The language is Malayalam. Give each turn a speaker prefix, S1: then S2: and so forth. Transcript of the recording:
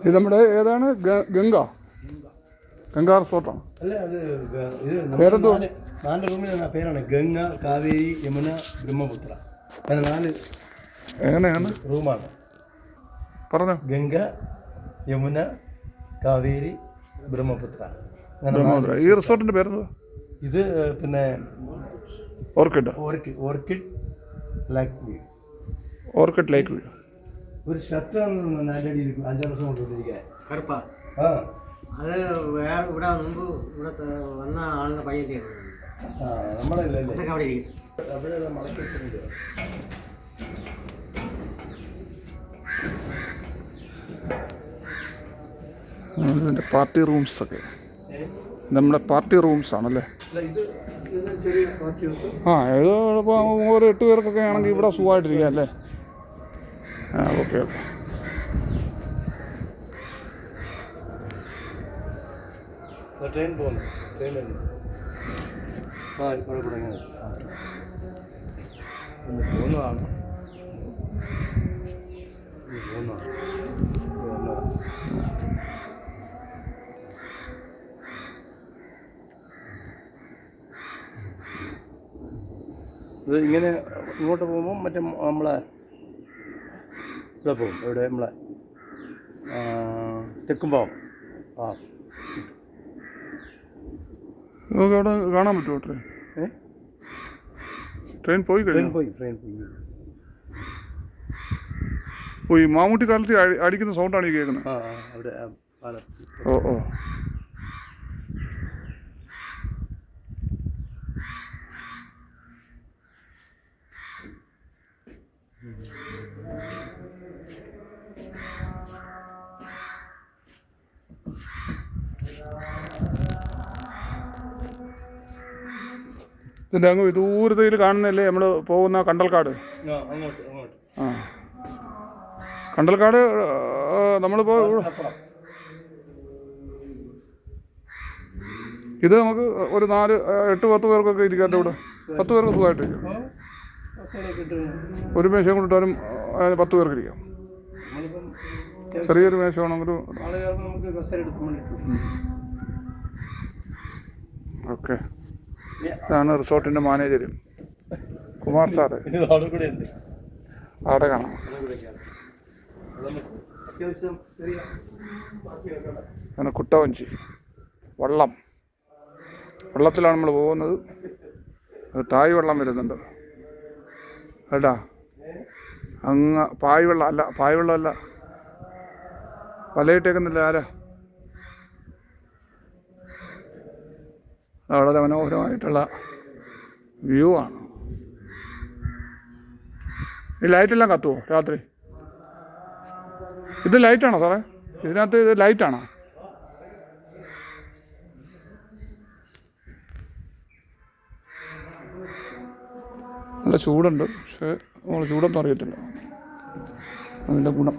S1: ഇത് നമ്മുടെ ഏതാണ് ഗംഗ റിസോർട്ടാണ്
S2: അല്ല അത്
S1: പേരെന്തോ
S2: നാല് റൂമിൽ പേരാണ് ഗംഗ കാവേരി യമുന ബ്രഹ്മപുത്ര അങ്ങനെ 4
S1: എങ്ങനെയാണ്
S2: റൂമാണ്.
S1: പറഞ്ഞോ.
S2: ഗംഗ യമുന കാവേരി ബ്രഹ്മപുത്ര
S1: ബ്രഹ്മപുത്ര. ഈ റിസോർട്ടിൻ്റെ പേരെന്തോ?
S2: ഇത് പിന്നെ ഓർക്കിഡ് ലേക്ക് വ്യൂ.
S1: ഓർക്കിഡ് ലേക്ക് വ്യൂ.
S2: ഒരു ഷർട്ടാണ് 5 വർഷം കൊണ്ടുകൊണ്ടിരിക്കാൻ
S3: കറുപ്പാ.
S2: ആ
S3: അത് വേറെ ഇവിടെ മുമ്പ് ഇവിടെ വന്ന ആളുടെ പയ്യൻ്റെ
S2: നമ്മളല്ലേ
S3: അതൊക്കെ അവിടെ ഇരിക്കും.
S2: അവിടെ മടക്കിയിട്ടുണ്ട്.
S1: ഇതിൻ്റെ പാർട്ടി റൂംസൊക്കെ നമ്മുടെ പാർട്ടി റൂംസ് ആണല്ലേ. ആ ഇത് ഇപ്പോൾ ഒരു 8 പേർക്കൊക്കെ ആണെങ്കിൽ ഇവിടെ സുഖമായിട്ടിരിക്കാം അല്ലേ. ആ ഓക്കെ ഓക്കെ.
S2: ട്രെയിൻ പോകുന്നു. ട്രെയിനുണ്ട്. ആ ഇവിടെ തുടങ്ങി പോകുന്നതാണ്. ഇത് ഇങ്ങനെ ഇങ്ങോട്ട് പോകുമ്പോൾ മറ്റേ നമ്മളെ ഇവിടെ പോകും. ഇവിടെ നമ്മളെ തെക്കുംപാവം. ആ
S1: നമുക്ക് അവിടെ കാണാൻ പറ്റുമോ ട്രെയിൻ? ട്രെയിൻ പോയി കഴിഞ്ഞു. പോയി മാമൂട്ടി കാലത്ത് അടിക്കുന്ന സൗണ്ടാണ് ഈ കേൾക്കുന്നത്.
S2: അവിടെ
S1: ഓ ഓ. ഇതിൻ്റെ അങ്ങ് ദൂരതയിൽ കാണുന്നല്ലേ നമ്മൾ പോകുന്ന കണ്ടൽക്കാട്. ആ കണ്ടൽക്കാട് നമ്മളിപ്പോൾ ഇത് നമുക്ക് ഒരു 8-10 പേർക്കൊക്കെ ഇരിക്കാറുണ്ട്. ഇവിടെ 10 പേർക്ക് സുഖമായിട്ടിരിക്കും. ഒരു മേശയും കൊണ്ടിട്ടാലും 10 പേർക്ക് ഇരിക്കാം. ചെറിയൊരു മേശ വേണമെങ്കിൽ. ഓക്കെ. ഇതാണ് റിസോർട്ടിൻ്റെ മാനേജർ കുമാർ സാറ്. അവിടെ കാണാം. അങ്ങനെ കുട്ടവഞ്ചി വെള്ളത്തിലാണ് നമ്മൾ പോകുന്നത്. അത് തായ് വെള്ളം വരുന്നുണ്ട് കേട്ടാ. അങ്ങ് പായ് വെള്ളമല്ല വലയിട്ടേക്കുന്നില്ല ആരാ. വളരെ മനോഹരമായിട്ടുള്ള വ്യൂ ആണ്. ഈ ലൈറ്റെല്ലാം കത്തുമോ രാത്രി? ഇത് ലൈറ്റാണോ സാറേ? ഇതിനകത്ത് ഇത് ലൈറ്റാണോ? നല്ല ചൂടുണ്ട്. പക്ഷേ നമ്മൾ ചൂടൊന്നും അറിയത്തില്ല അതിൻ്റെ ഗുണം.